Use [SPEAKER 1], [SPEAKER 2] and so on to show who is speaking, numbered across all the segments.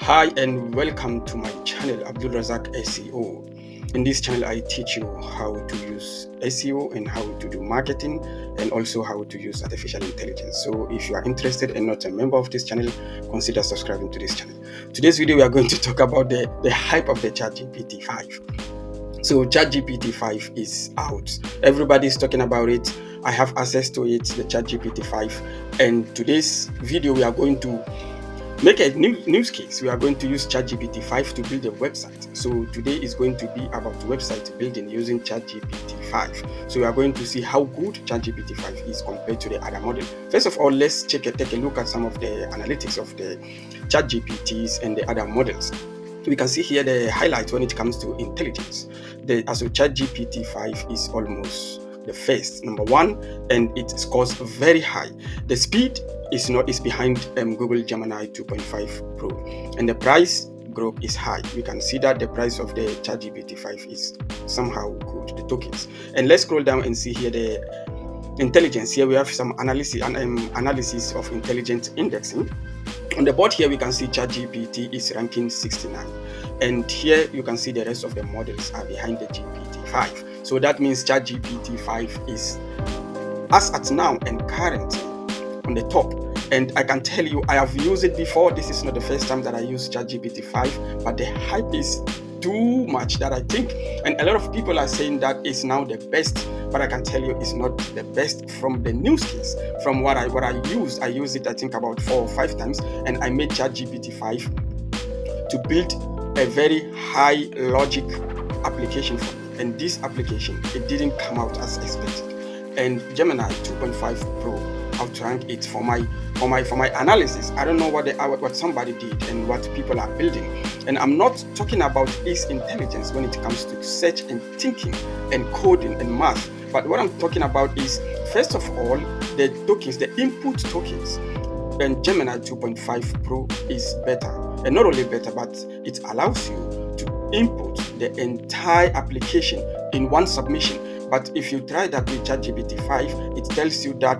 [SPEAKER 1] Hi and welcome to my channel Abdul Razak SEO. In this channel I teach you how to use SEO and how to do marketing and also how to use artificial intelligence. So if you are interested and not a member of this channel, consider subscribing to this channel. Today's video we are going to talk about the hype of the ChatGPT-5. So ChatGPT-5 is out. Everybody is talking about it. I have access to it, the ChatGPT-5, and today's video we are going to make a news case. We are going to use ChatGPT-5 to build a website. So today is going to be about website building using ChatGPT-5. So we are going to see how good ChatGPT-5 is compared to the other model. First of all, let's take a look at some of the analytics of the ChatGPTs and the other models. We can see here the highlights when it comes to intelligence. So ChatGPT-5 is almost the first, number one, and it scores very high. The speed is behind Google Gemini 2.5 Pro, and the price group is high. We can see that the price of the ChatGPT-5 is somehow good, the tokens. And let's scroll down and see here the intelligence. Here we have some analysis of intelligence indexing. On the board here we can see ChatGPT is ranking 69, and here you can see the rest of the models are behind the GPT-5. So that means ChatGPT-5 is, as at now and currently, on the top. And I can tell you, I have used it before. This is not the first time that I use ChatGPT-5, but the hype is too much that I think, and a lot of people are saying that it's now the best, but I can tell you it's not the best from the news case. From what I used it I think about 4 or 5 times, and I made ChatGPT-5 to build a very high logic application for me. And this application, it didn't come out as expected. And Gemini 2.5 Pro outrank it for my analysis. I don't know what somebody did and what people are building. And I'm not talking about its intelligence when it comes to search and thinking and coding and math. But what I'm talking about is, first of all, the tokens, the input tokens. And Gemini 2.5 Pro is better. And not only better, but it allows you to input the entire application in one submission. But if you try that with ChatGPT-5, it tells you that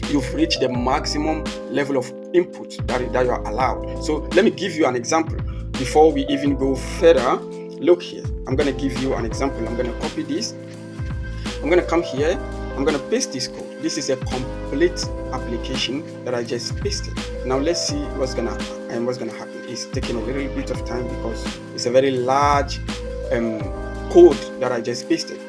[SPEAKER 1] you've reached the maximum level of input that you are allowed. So let me give you an example before we even go further. Look here, I'm going to give you an example. I'm going to copy this. I'm going to come here. I'm going to paste this code. This is a complete application that I just pasted. Now let's see what's going to happen. It's taking a little bit of time because it's a very large code that I just pasted.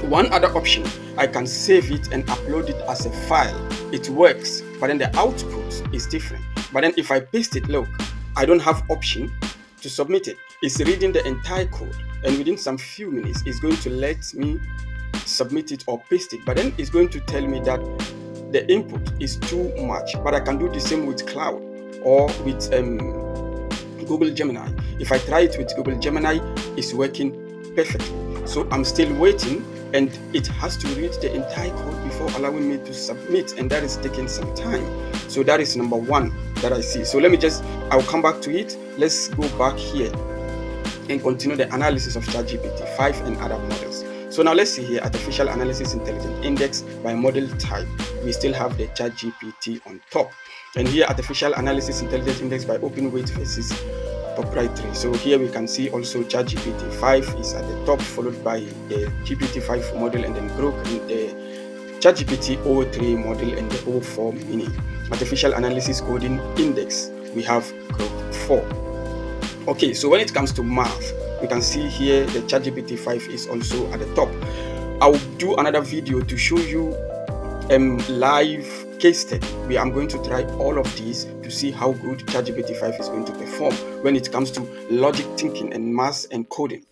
[SPEAKER 1] One other option, I can save it and upload it as a file. It works, but then the output is different. But then if I paste it, look, I don't have option to submit it. It's reading the entire code, and within some few minutes, it's going to let me submit it or paste it. But then it's going to tell me that the input is too much. But I can do the same with Cloud or with Google Gemini. If I try it with Google Gemini, it's working perfectly. So I'm still waiting, and it has to read the entire code before allowing me to submit, and that is taking some time. So that is number one that I see. So I'll come back to it. Let's go back here and continue the analysis of ChatGPT-5 and other models. So now let's see here, artificial analysis intelligence index by model type. We still have the ChatGPT on top, and here artificial analysis intelligence index by open weight versus proprietary. So here we can see also ChatGPT-5 is at the top, followed by the GPT-5 model, and then Grok and the ChatGPT-03 model and the 04 mini. Artificial analysis coding index, we have Grok 4. Okay, so when it comes to math, we can see here the ChatGPT-5 is also at the top. I'll do another video to show you live case study. I'm going to try all of these to see how good ChatGPT-5 is going to perform when it comes to logic thinking and math and coding.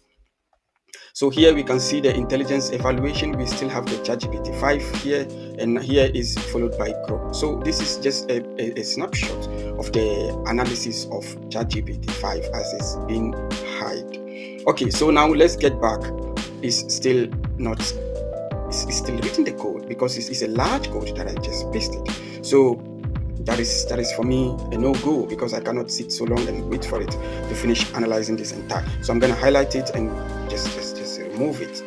[SPEAKER 1] So here we can see the intelligence evaluation. We still have the ChatGPT-5 here, and here is followed by Grok. So this is just a snapshot of the analysis of ChatGPT-5 as it's being hyped. Okay, so now let's get back. It's still reading the code because it's a large code that I just pasted. So that is for me a no-go, because I cannot sit so long and wait for it to finish analyzing this entire. So I'm going to highlight it and just remove it.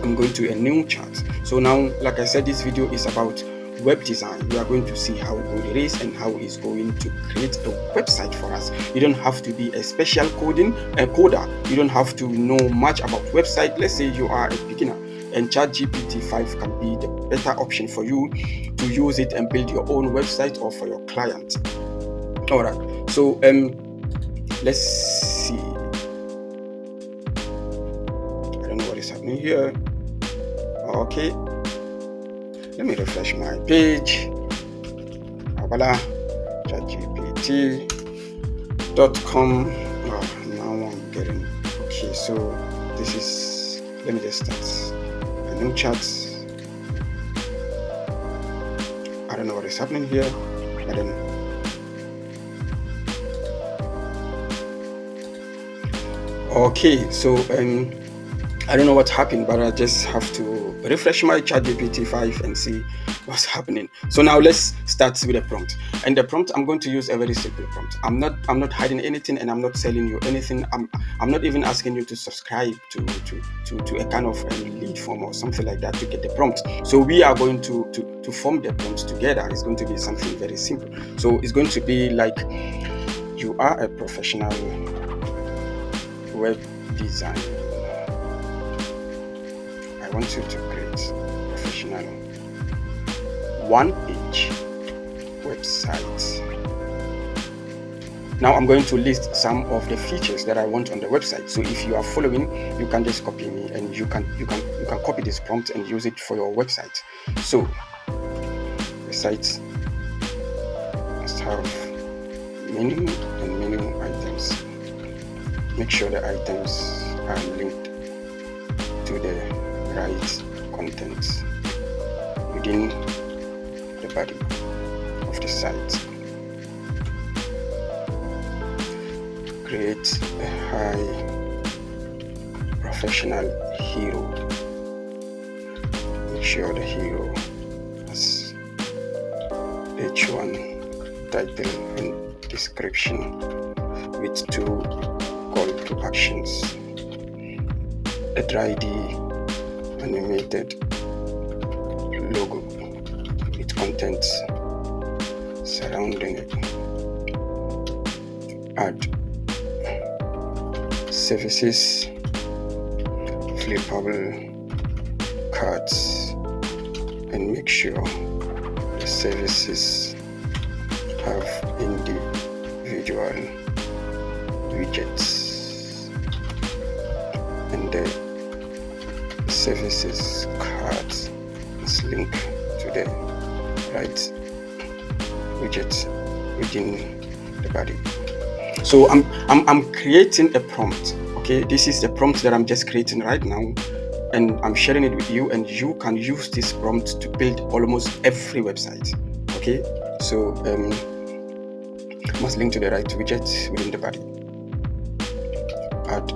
[SPEAKER 1] I'm going to a new chart. So now, like I said, this video is about web design. You are going to see how good it is and how it's going to create a website for us. You don't have to be a special coder. You don't have to know much about website. Let's say you are a beginner, and ChatGPT-5 can be the better option for you to use it and build your own website or for your client. All right, so let's see. I don't know what is happening here. Okay, let me refresh my page. Voila, ChatGPT.com. Oh, now I'm getting okay. So this is, let me just start a new chat. I don't know what is happening here, but then okay. So I don't know what happened, but I just have to refresh my ChatGPT-5 and see what's happening. So now let's start with a prompt. And the prompt, I'm going to use a very simple prompt. I'm not hiding anything, and I'm not selling you anything. I'm not even asking you to subscribe to a kind of lead form or something like that to get the prompt. So we are going to form the prompt together. It's going to be something very simple. So it's going to be like, you are a professional web designer. I want you to create professional one-page website. Now I'm going to list some of the features that I want on the website. So if you are following, you can just copy me, and you can copy this prompt and use it for your website. So the site must have menu and menu items. Make sure the items are linked to the right content within the body of the site. Create a high professional hero. Make sure the hero has H1 title and description with 2 call to actions. A 3D animated logo with contents surrounding it. Add services, flippable cards, and make sure the services have individual widgets, and the services cards is linked to the right widget within the body. So I'm creating a prompt. Okay, this is the prompt that I'm just creating right now, and I'm sharing it with you, and you can use this prompt to build almost every website. Okay, so must link to the right widget within the body. Add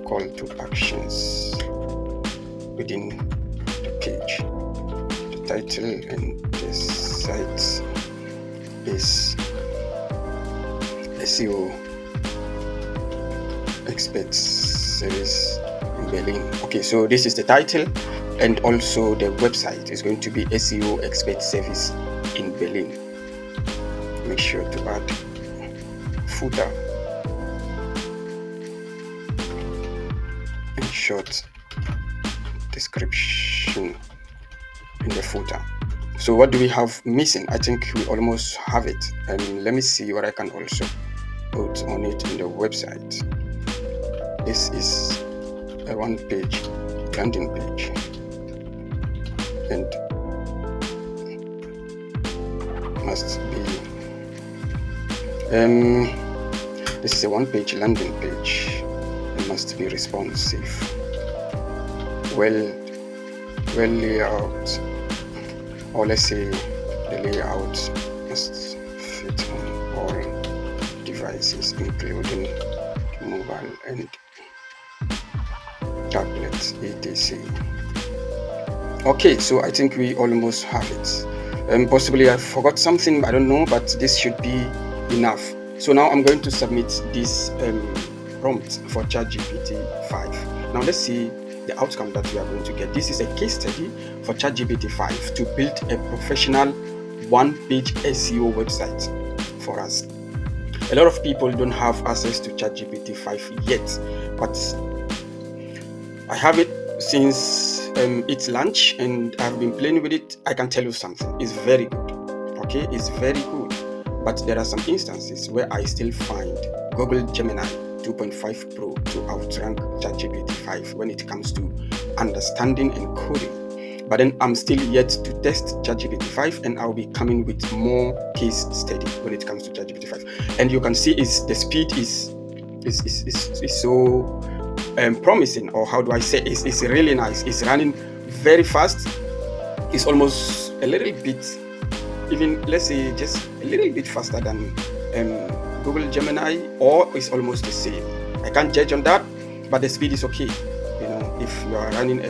[SPEAKER 1] call to actions within the page. The title and the site is SEO Expert Service in Berlin. Okay, so this is the title, and also the website is going to be SEO Expert Service in Berlin. Make sure to add footer and short description in the footer. So what do we have missing? I think we almost have it. Let me see what I can also put on it in the website. This is a one-page landing page, and must be this is a one-page landing page. It must be responsive, well layout, or let's say the layout must fit on all devices, including mobile and tablets, etc. Okay, so I think we almost have it. Possibly I forgot something, I don't know, but this should be enough. So now I'm going to submit this prompt for ChatGPT-5. Now let's see the outcome that we are going to get. This is a case study for ChatGPT-5 to build a professional one-page SEO website for us. A lot of people don't have access to ChatGPT-5 yet, but I have it since its launch, and I've been playing with it. I can tell you something, it's very good. Okay, it's very good, but there are some instances where I still find Google Gemini 2.5 Pro to outrank ChatGPT-5 when it comes to understanding and coding. But then I'm still yet to test ChatGPT-5, and I'll be coming with more case study when it comes to ChatGPT-5. And you can see the speed is so promising, or how do I say, it's really nice. It's running very fast. It's almost a little bit, even let's say just a little bit faster than Google Gemini, or it's almost the same. I can't judge on that, but the speed is okay. You know, if you are running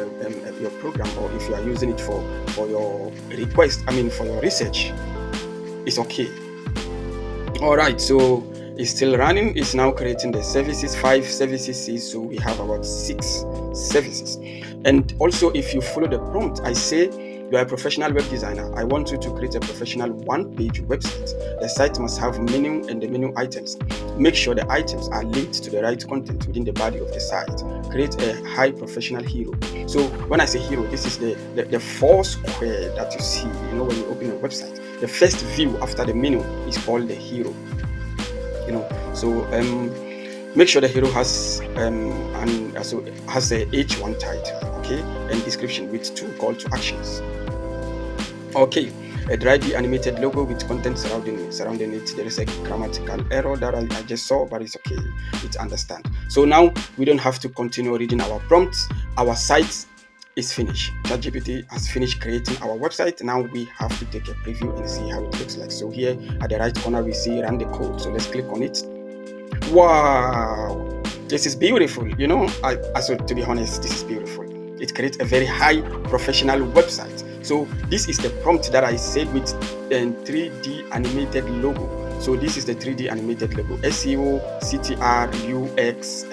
[SPEAKER 1] your program, or if you are using it for your request, for your research, it's okay. All right, so it's still running. It's now creating the services, 5 services, so we have about 6 services. And also, if you follow the prompt, I say you are a professional web designer. I want you to create a professional one-page website. The site must have menu and the menu items. Make sure the items are linked to the right content within the body of the site. Create a high professional hero. So when I say hero, this is the 4 square that you see, when you open a website. The first view after the menu is called the hero. So make sure the hero has has a H1 title, okay, and description with 2 call to actions. Okay, a dry animated logo with content surrounding it. There is a grammatical error that I just saw, but it's okay, it's understand. So now we don't have to continue reading our prompts. Our site is finished. ChatGPT has finished creating our website. Now we have to take a preview and see how it looks like. So here at the right corner we see run the code. So let's click on it. Wow, this is beautiful. To be honest, this is beautiful. It creates a very high professional website. So this is the prompt that I said with 3D animated logo. So this is the 3D animated logo, SEO, CTR, UX,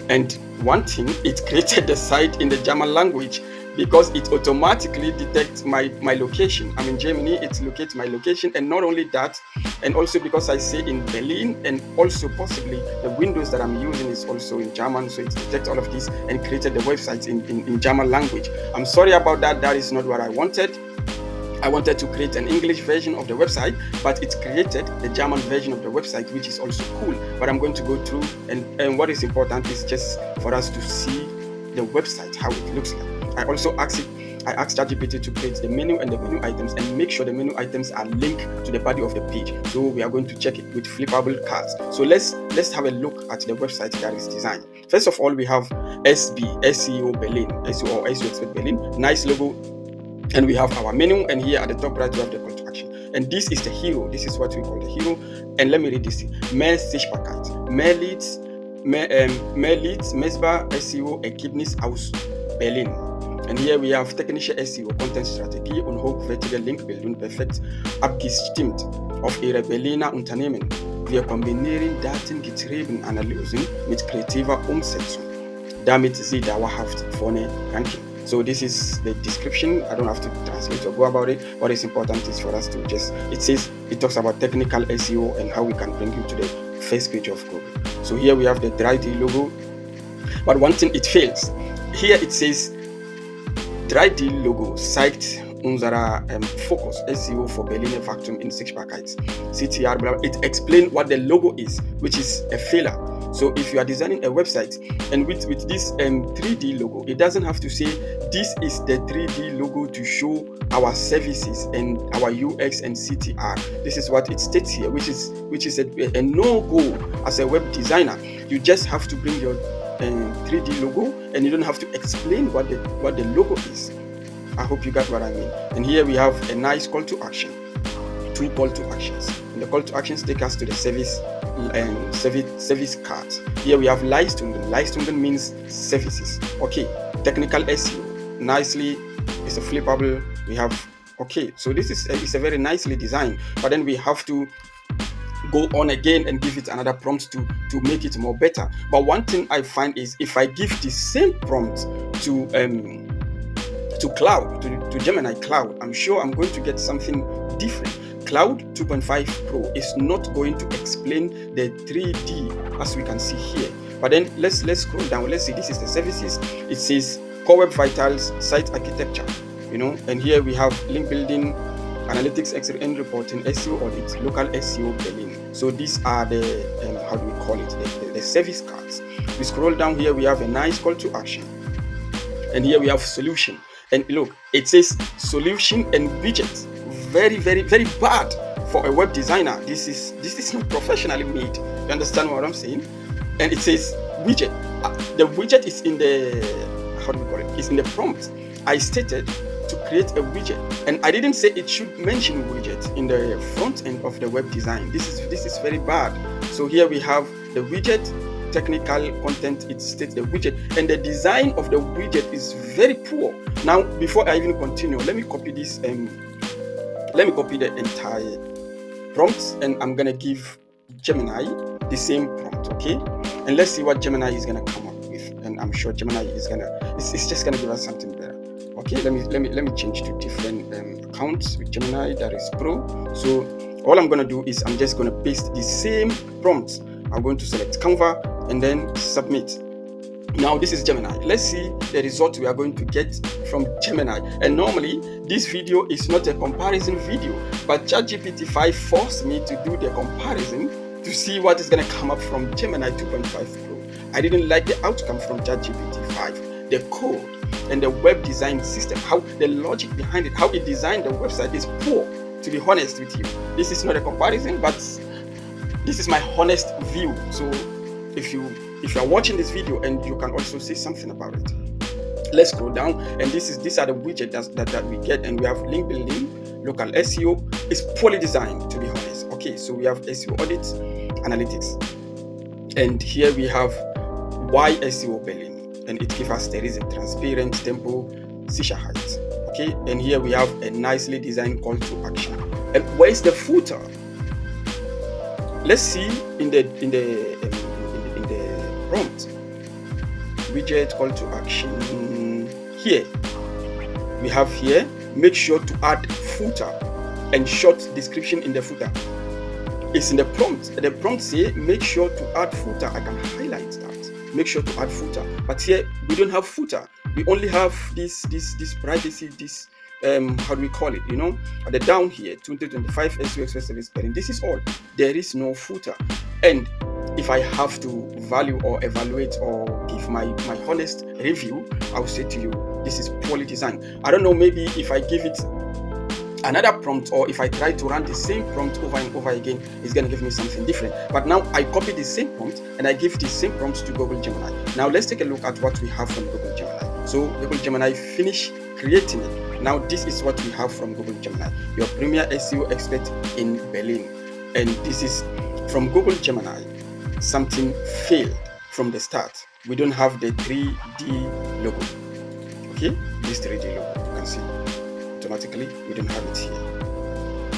[SPEAKER 1] and one thing, it created the site in the German language, because it automatically detects my location. I'm in Germany, it locates my location. And not only that, and also because I say in Berlin, and also possibly the Windows that I'm using is also in German, so it detects all of this and created the websites in German language. I'm sorry about that. That is not what I wanted. I wanted to create an English version of the website, but it created the German version of the website, which is also cool. But I'm going to go through, and what is important is just for us to see the website, how it looks like. I also asked ChatGPT to create the menu and the menu items, and make sure the menu items are linked to the body of the page. So we are going to check it with flippable cards. So let's have a look at the website that is designed. First of all, we have SEO Berlin, SEO or SEO Expert Berlin, nice logo. And we have our menu, and here at the top right we have the call to action. And this is the hero. This is what we call the hero. And let me read this. Mehr Sichtbarkeit, mehr Leads, Messbar SEO Ergebnis aus Berlin. And here we have technische SEO, Content-Strategie und hochwertige Linkbildung perfekt abgestimmt auf Ihre Berliner Unternehmen. Wir kombinieren datengetriebene Analysen mit kreativer Umsetzung, damit Sie dauerhaft vorne ranken. So this is the description. I don't have to translate or go about it. What is important is for us to it talks about technical SEO and how we can bring you to the first page of Google. So here we have the 3D logo, but one thing it fails. Here it says 3D Logo zeigt unser Fokus SEO for Berliner Wachstum in Sichtbarkeit. CTR, blah, blah. It explains what the logo is, which is a failure. So if you are designing a website and with this 3D logo, it doesn't have to say this is the 3D logo to show our services and our UX and CTR. This is what it states here, which is a no-go as a web designer. You just have to bring your 3D logo, and you don't have to explain what the logo is. I hope you got what I mean. And here we have a nice call to action, 2 call to actions, and the call to actions take us to the service cards. Here we have Leistungen. Leistungen means services. Okay, technical SEO, nicely, it's a flippable. We have, okay, so this is it's a very nicely designed, but then we have to go on again and give it another prompt to make it more better. But one thing I find is if I give the same prompt to cloud, to Gemini cloud, I'm sure I'm going to get something different. Cloud 2.5 Pro is not going to explain the 3D as we can see here. But then let's scroll down. Let's see, this is the services. It says core web vitals, site architecture, and here we have link building, analytics, end reporting, SEO audit, local SEO Berlin. So these are the how do we call it, the service cards. We scroll down here, we have a nice call to action, and here we have solution. And look, it says solution and widgets. Very, very, very bad for a web designer. This is not professionally made. You understand what I'm saying? And it says widget. The widget is in the, how do we call it? It's in the prompt. I stated to create a widget, and I didn't say it should mention widget in the front end of the web design. This is very bad. So here we have the widget. Technical content, it states the widget, and the design of the widget is very poor. Now, before I even continue, let me copy this. Let me copy the entire prompt, and I'm gonna give Gemini the same prompt, okay? And let's see what Gemini is gonna come up with. And I'm sure Gemini is it's just gonna give us something better. Okay, let me change to different accounts with Gemini that is Pro. So all I'm gonna do is I'm just gonna paste the same prompt. I'm going to select Canva and then submit. Now this is Gemini. Let's see the result we are going to get from Gemini. And normally this video is not a comparison video, but ChatGPT-5 forced me to do the comparison to see what is going to come up from Gemini 2.5 Pro. I didn't like the outcome from ChatGPT-5. The code and the web design system, how the logic behind it, how it designed the website is poor, to be honest with you. This is not a comparison, but this is my honest view. So if you are watching this video, and you can also say something about it. Let's scroll down, and these are the widgets that we get, and we have link building, local SEO. It's poorly designed, to be honest. Okay, so we have SEO audit, analytics, and here we have why SEO Berlin, and it gives us the reason: transparent, tempo, Sicherheit. Okay, and here we have a nicely designed call to action. And where's the footer? Let's see in the prompt. Widget, call to action. Here we have here, make sure to add footer and short description in the footer. It's in the prompt. The prompt say make sure to add footer. I can highlight that. Make sure to add footer. But here we don't have footer. We only have this privacy, this how do we call it, at the down here, 2025 SEO Express Service Pairing. This is all. There is no footer. And if I have to value or evaluate or give my honest review, I'll say to you, this is poorly designed. I don't know, maybe if I give it another prompt, or if I try to run the same prompt over and over again, it's going to give me something different. But now I copy the same prompt and I give the same prompt to Google Gemini. Now let's take a look at what we have from Google Gemini. So Google Gemini finished creating it. Now this is what we have from Google Gemini, your premier SEO expert in Berlin. And this is from Google Gemini. Something failed from the start. We don't have the 3D logo. Okay, this 3D logo, you can see automatically we don't have it here.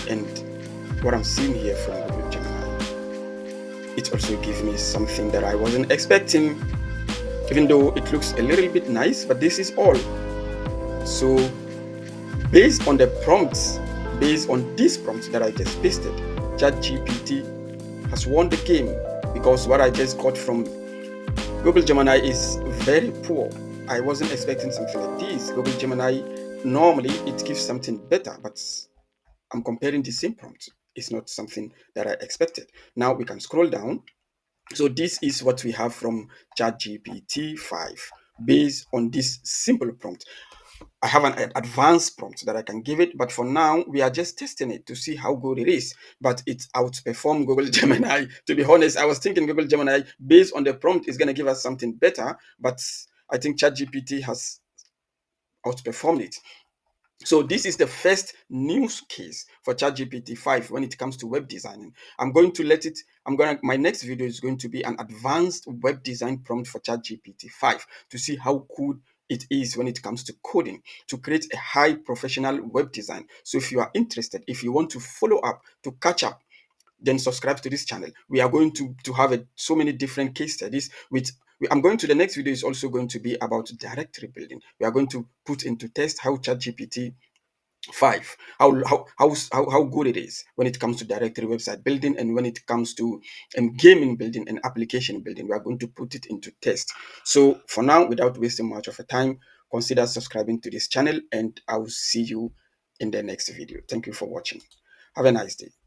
[SPEAKER 1] And what I'm seeing here from Google Gemini, it also gives me something that I wasn't expecting, even though it looks a little bit nice, but this is all. So based on the prompts, based on this prompt that I just pasted, ChatGPT has won the game, because what I just got from Google Gemini is very poor. I wasn't expecting something like this. Google Gemini, normally it gives something better, but I'm comparing the same prompt. It's not something that I expected. Now we can scroll down. So this is what we have from ChatGPT-5 based on this simple prompt. I have an advanced prompt that I can give it, but for now we are just testing it to see how good it is. But it outperformed Google Gemini. To be honest, I was thinking Google Gemini, based on the prompt, is going to give us something better, but I think ChatGPT has outperformed it. So this is the first news case for ChatGPT-5 when it comes to web designing. My next video is going to be an advanced web design prompt for ChatGPT-5 to see how good it is when it comes to coding, to create a high professional web design. So if you are interested, if you want to follow up, to catch up, then subscribe to this channel. We are going to have so many different case studies with I'm going to the next video is also going to be about directory building. We are going to put into test how ChatGPT 5 how good it is when it comes to directory website building, and when it comes to gaming building and application building. We are going to put it into test. So for now, without wasting much of a time, consider subscribing to this channel, and I will see you in the next video. Thank you for watching. Have a nice day.